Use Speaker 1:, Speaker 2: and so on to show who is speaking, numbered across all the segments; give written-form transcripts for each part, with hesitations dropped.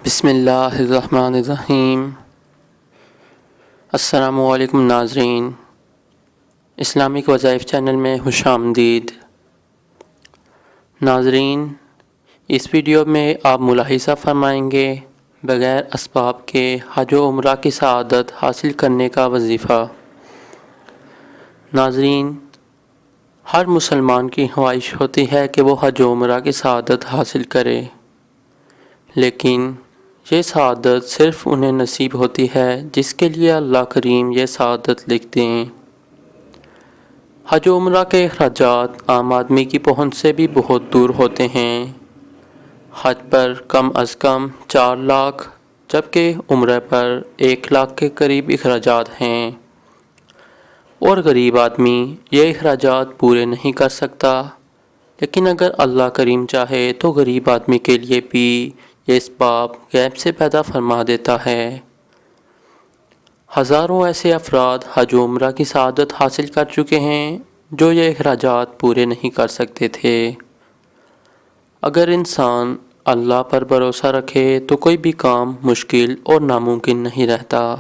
Speaker 1: بسم اللہ الرحمن الرحیم۔ السلام علیکم ناظرین، اسلامک وظائف چینل میں خوش آمدید۔ ناظرین، اس ویڈیو میں آپ ملاحظہ فرمائیں گے بغیر اسباب کے حج و عمرہ کی سعادت حاصل کرنے کا وظیفہ۔ ناظرین، ہر مسلمان کی خواہش ہوتی ہے کہ وہ حج و عمرہ کی سعادت حاصل کرے، لیکن یہ سعادت صرف انہیں نصیب ہوتی ہے جس کے لیے اللہ کریم یہ سعادت لکھتے ہیں۔ حج و عمرہ کے اخراجات عام آدمی کی پہنچ سے بھی بہت دور ہوتے ہیں۔ حج پر کم از کم 4 لاکھ جبکہ عمرہ پر 1 لاکھ کے قریب اخراجات ہیں، اور غریب آدمی یہ اخراجات پورے نہیں کر سکتا، لیکن اگر اللہ کریم چاہے تو غریب آدمی کے لیے بھی یہ اسباب غیب سے پیدا فرما دیتا ہے۔ ہزاروں ایسے افراد حج و عمرہ کی سعادت حاصل کر چکے ہیں جو یہ اخراجات پورے نہیں کر سکتے تھے۔ اگر انسان اللہ پر بھروسہ رکھے تو کوئی بھی کام مشکل اور ناممکن نہیں رہتا۔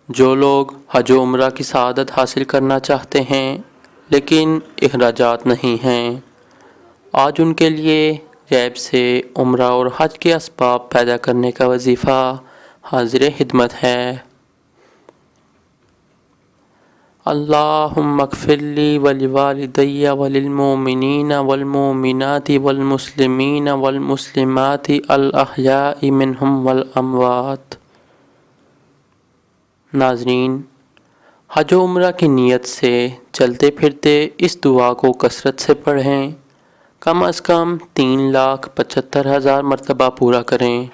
Speaker 1: جو لوگ حج و عمرہ کی سعادت حاصل کرنا چاہتے ہیں لیکن اخراجات نہیں ہیں، آج ان کے لیے غیب سے عمرہ اور حج کے اسباب پیدا کرنے کا وظیفہ حاضر خدمت ہے۔ اللہم اغفر لی ولوالدی وللمؤمنین والمؤمنات والمسلمین والمسلمات الاحیاء منہم والاموات۔ ناظرین، حج و عمرہ کی نیت سے چلتے پھرتے اس دعا کو کثرت سے پڑھیں، کم از کم 3,75,000 مرتبہ پورا کریں۔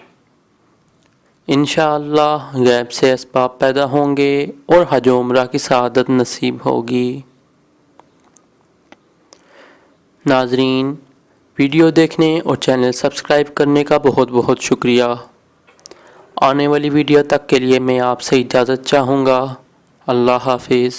Speaker 1: انشاءاللہ غیب سے اسباب پیدا ہوں گے اور حج و عمرہ کی سعادت نصیب ہوگی۔ ناظرین، ویڈیو دیکھنے اور چینل سبسکرائب کرنے کا بہت بہت شکریہ۔ آنے والی ویڈیو تک کے لیے میں آپ سے اجازت چاہوں گا۔ اللہ حافظ۔